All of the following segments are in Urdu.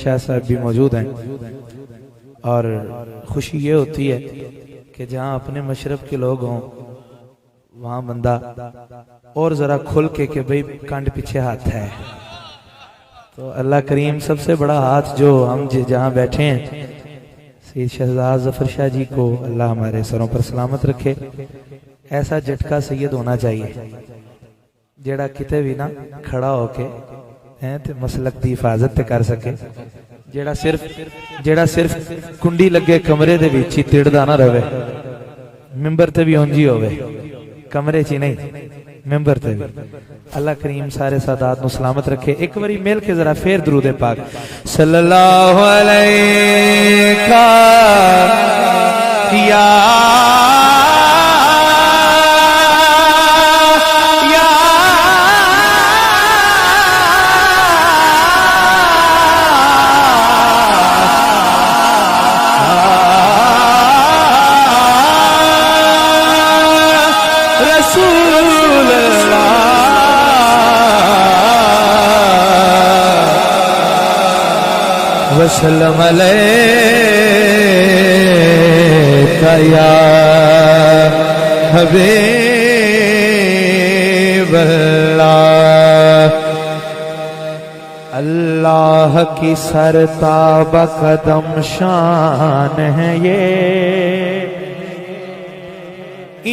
شاہ صاحب بھی موجود ہیں، اور خوشی یہ ہوتی ہے کہ جہاں اپنے مشرب کے لوگ ہوں وہاں بندہ اور ذرا کھل کے کہ بھئی کانڈ پیچھے ہاتھ ہے. تو اللہ کریم سب سے بڑا ہاتھ جو ہم جہاں بیٹھے ہیں سید شہزاد ظفر شاہ جی کو اللہ ہمارے سروں پر سلامت رکھے. ایسا جھٹکا سید ہونا چاہیے جیڑا کتے بھی نہ کھڑا ہو کے تے مسلک دی حفاظت تے کر سکے، جیڑا صرف کنڈی لگے کمرے دے وچ تڑدا نہ رہے، ممبر تے بھی اونجی ہوے، کمرے چ نہیں ممبر تے بھی. اللہ کریم سارے سادات نو سلامت رکھے. ایک باری مل کے ذرا پھر درود پاک صلی اللہ علیہ یا وسلم علیکہ یا حبیب اللہ. اللہ کی سرتاب قدم شان ہے یہ،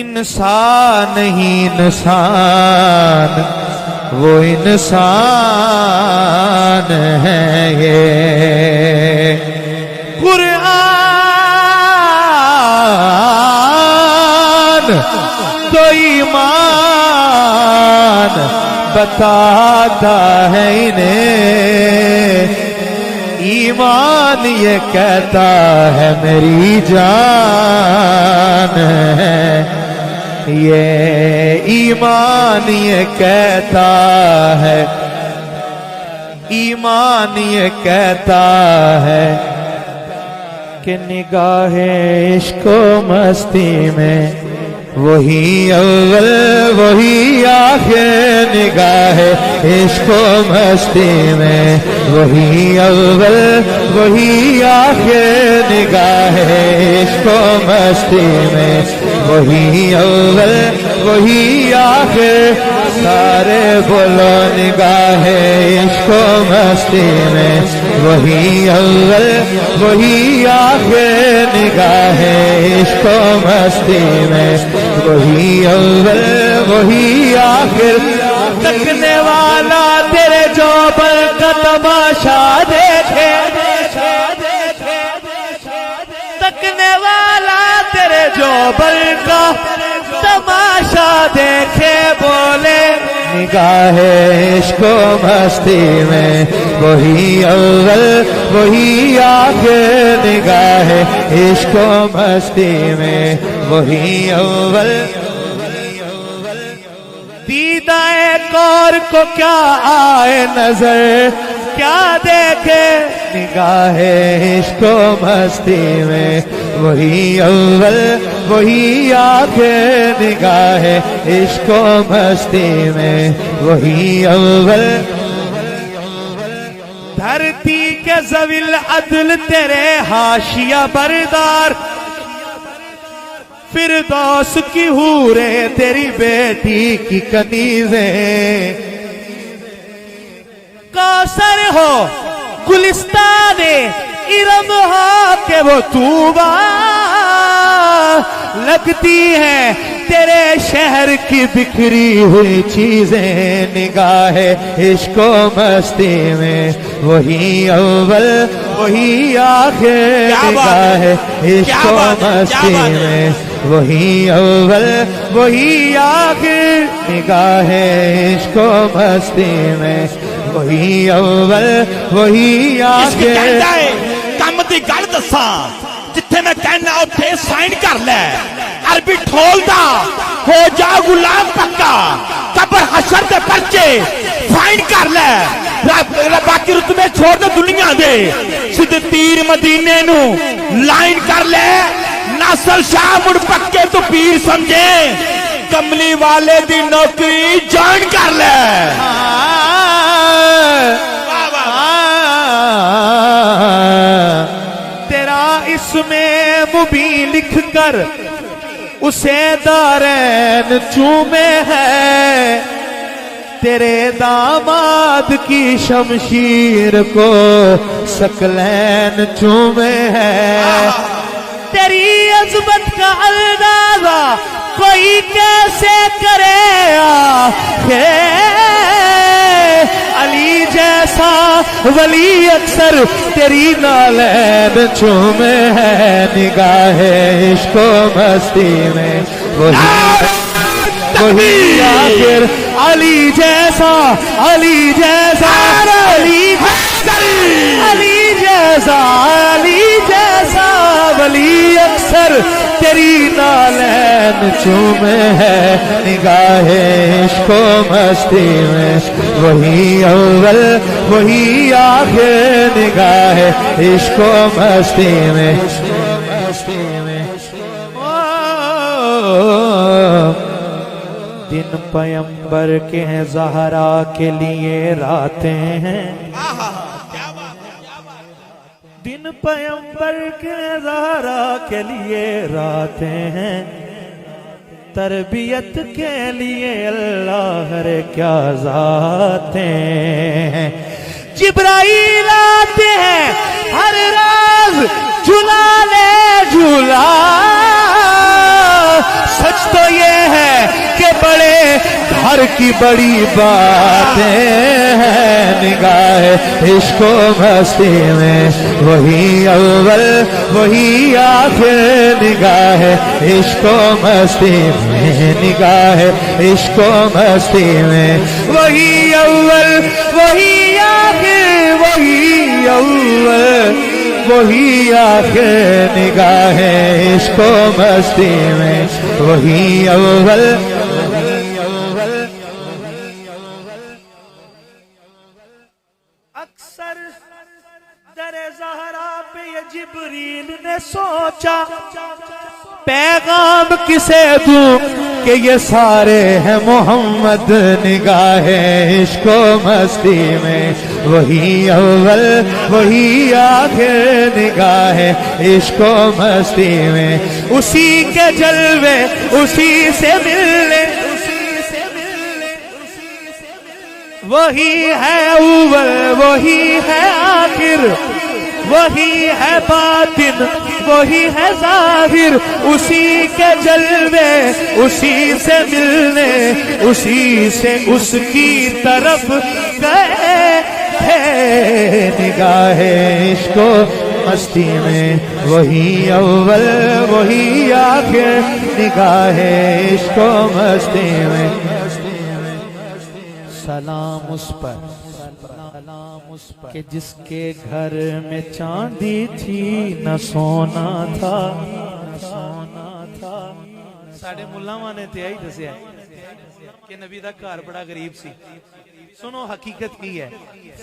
انسان ہی انسان وہ انسان ہے یہ. قرآن تو ایمان بتاتا ہے انہیں، ایمان یہ کہتا ہے میری جان ہے یہ، ایمان یہ کہتا ہے، ایمان یہ کہتا ہے کہ نگاہ عشق و مستی میں وہی اول وہی آخر، نگاہ عشق و مستی میں وہی اول وہی آخر، نگاہ عشق و مستی میں وہی اول وہی آخر. سارے بولو نگاہ عشق و مستی میں وہی اول وہی آخر، نگاہ عشق و مستی میں وہی اول وہی آخر. تکنے والا تیرے جوبن کا تماشا دیکھے، تکنے والا تیرے جوبن کا تماشا دیکھے، بولے نگاہ عشق و مستی میں وہی اول وہی آخر، نگاہ عشق و مستی میں وہی اول. دیدہ ایک اور کو کیا آئے نظر، کیا دیکھے نگاہ عشق و مستی میں وہی اول وہی آخر، نگاہ عشق و مستی میں وہی اول. دھرتی کے ذوی العدل تیرے حاشیہ بردار، فردوس کی حوریں تیری بیٹی کی کنیزیں، کوثر ہو گلستان ارم ہو کہ وہ طوبہ، لگتی ہیں تیرے شہر کی بکھری ہوئی چیزیں، نگاہ عشق و مستی میں وہی اول وہی آخر، نگاہ عشق و مستی میں وہی اول وہی آخر، نگاہ عشق و مستی میں وہی اول وہی آخر. کم دی گل دساں جتھے میں کہنا اوتھے سائن کر لے، عربی ٹھول دا ہو جا غلام پکا، قبر حشر دے پرچے سائن کر لے، باقی رتبے چھوڑ دے دنیا دے، سیدھے تیر مدینے نو لائن کر لے، ناصر شاہ مڑ پکے تو پیر سمجھے، کملی والے دی نوکری جوائن کر لے. اس میں مبین لکھ کر اسے دارین چومے ہے، تیرے داماد کی شمشیر کو ثقلین چومے ہے، تیری عظمت کا اندازہ کوئی کیسے کرے علی جیسا ولی اکثر تیری نالین چومے ہے، نگاہ عشق و مستی میں وہی آخر علی جیسا، علی جیسا، علی جیسا، علی جیسا ولی اکثر تیری نالین چومے ہے، نگاہ عشق و مستی میں وہی اول وہی آخر، نگاہ عشق و مستی میں دن پیمبر کے زہرا کے لیے راتیں ہیں، دن پیمبر کے زہرا کے لیے راتیں ہیں، تربیت کے لیے اللہ ہر کیا ذاتیں ہیں، جبرائیل آتے ہیں ہر راز جھلا لے جھلا، سچ تو یہ ہے کہ بڑے گھر کی بڑی باتیں ہیں، نگاہ عشق و مستی میں وہی اول وہی آخر، نگاہ عشق و مستی میں نگاہ عشق و مستی میں وہی اول وہی آخر، وہی اول وہی آخر، نگاہ عشق و مستی میں وہی اول اکثر در زہرا پہ یہ جبریل نے سوچا پیغام کسے دوں کہ یہ سارے ہیں محمد، نگاہ عشق و مستی میں وہی اول وہی آخر، نگاہ عشق و مستی میں اسی کے جلوے اسی سے ملنے، وہی ہے اول وہی ہے آخر، وہی ہے باطن وہی ہے ظاہر، اسی کے جلوے اسی سے ملنے، اسی سے اس کی طرف گئے تھے، نگاہ عشق و مستی میں وہی اول وہی آخر، نگاہ عشق و مستی میں سلام اس پر کہ جس کے گھر میں چاندی تھی نہ سونا تھا، ساڑھے ملاواں نے تیائی دسیا کہ نبی دا گھر بڑا غریب سی، سنو حقیقت کی ہے،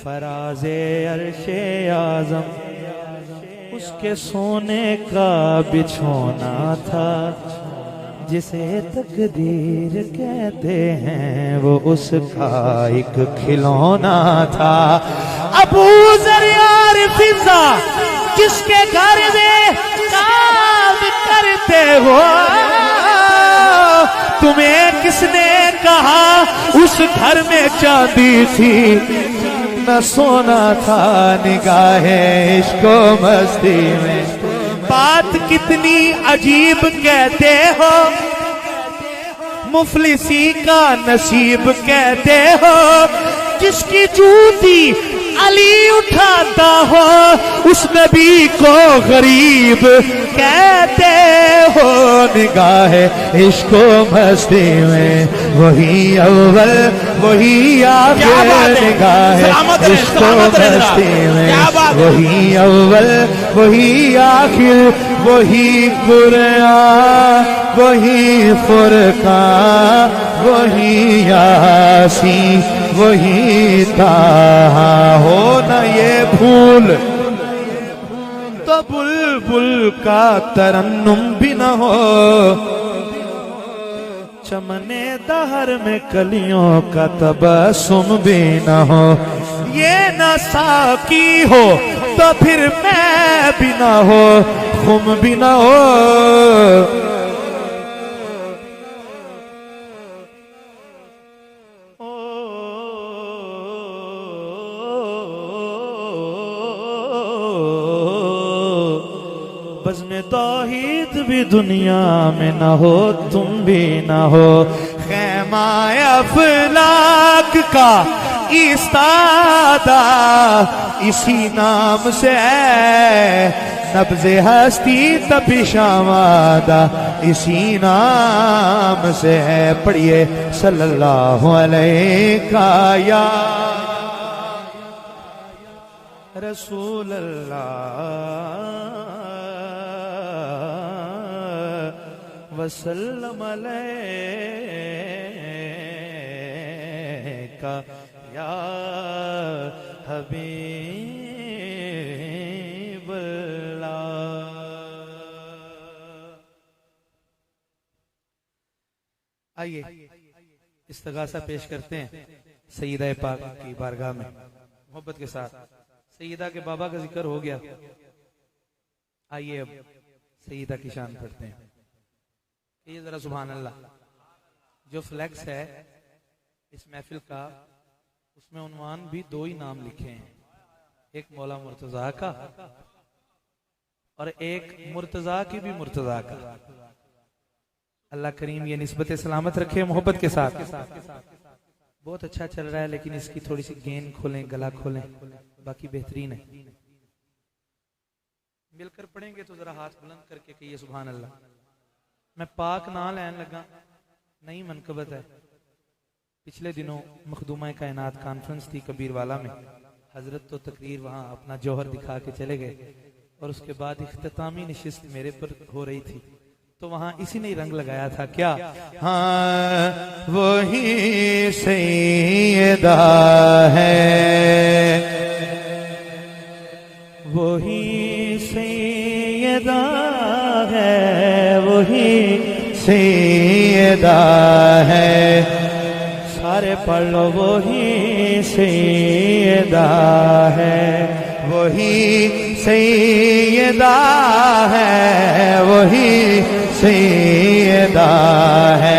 فراز عرش اعظم اس کے سونے کا بچھونا تھا، جسے تقدیر کہتے ہیں وہ اس کا ایک کھلونا تھا، ابو ذر فضا جس کے گھر میں کام کرتے ہو، تمہیں کس نے کہا اس گھر میں چاندی تھی نہ سونا تھا، نگاہ عشق و مستی میں بات کتنی عجیب کہتے ہو، مفلسی کا نصیب کہتے ہو، جس کی جوتی علی اٹھاتا ہو اس نبی کو غریب کہتے ہو، نگاہ عشق و مستی میں وہی اول وہی آخر، نگاہ عشق و مستی میں وہی اول وہی آخر، وہی قرآن وہی فرقان وہی یاسین وہی طٰہٰ، ہو نہ یہ بھول تو بلبل کا ترنم بھی نہ ہو، چمنے دہر میں کلیوں کا تبسم بھی نہ ہو، یہ نہ ساقی ہو تو پھر میں بھی نہ ہو خم بھی نہ ہو بزم توحید بھی دنیا میں نہ ہو تم بھی نہ ہو خیمہ افلاک کا ایستادہ اسی نام سے ہے نبض ہستی تپش آمادہ اسی نام سے ہے پڑھیے صلی اللہ علیہ یا رسول اللہ وسلم علیکہ یا حبیب اللہ۔ آئیے استغاثہ پیش کرتے ہیں سیدہ پاک کی بارگاہ میں محبت کے ساتھ۔ سیدہ کے بابا کا ذکر ہو گیا، آئیے اب سیدہ کی شان پڑھتے ہیں۔ یہ ذرا سبحان اللہ، جو فلیکس ہے اس محفل کا اس میں عنوان بھی دو ہی نام لکھے ہیں، ایک مولا مرتضیٰ کا اور ایک مرتضیٰ کی بھی مرتضیٰ کا۔ اللہ کریم یہ نسبت سلامت رکھے محبت کے ساتھ۔ بہت اچھا چل رہا ہے لیکن اس کی تھوڑی سی گین کھولیں، گلا کھولیں، باقی بہترین ہے۔ مل کر پڑھیں گے تو ذرا ہاتھ بلند کر کے کہیے سبحان اللہ۔ میں پاک نہ لین لگا، نئی منقبت ہے۔ پچھلے دنوں مخدومہ کائنات کانفرنس تھی کبیر والا میں، حضرت تو تقریر وہاں اپنا جوہر دکھا کے چلے گئے اور اس کے بعد اختتامی نشست میرے پر ہو رہی تھی، تو وہاں اسی نے رنگ لگایا تھا کیا؟ ہاں وہی سیدہ ہے، وہی سیدہ ہے، وہی سیدہ ہے، سارے پڑھ لو وہی سیدہ ہے، وہی سیدہ ہے، وہی سیدہ ہے۔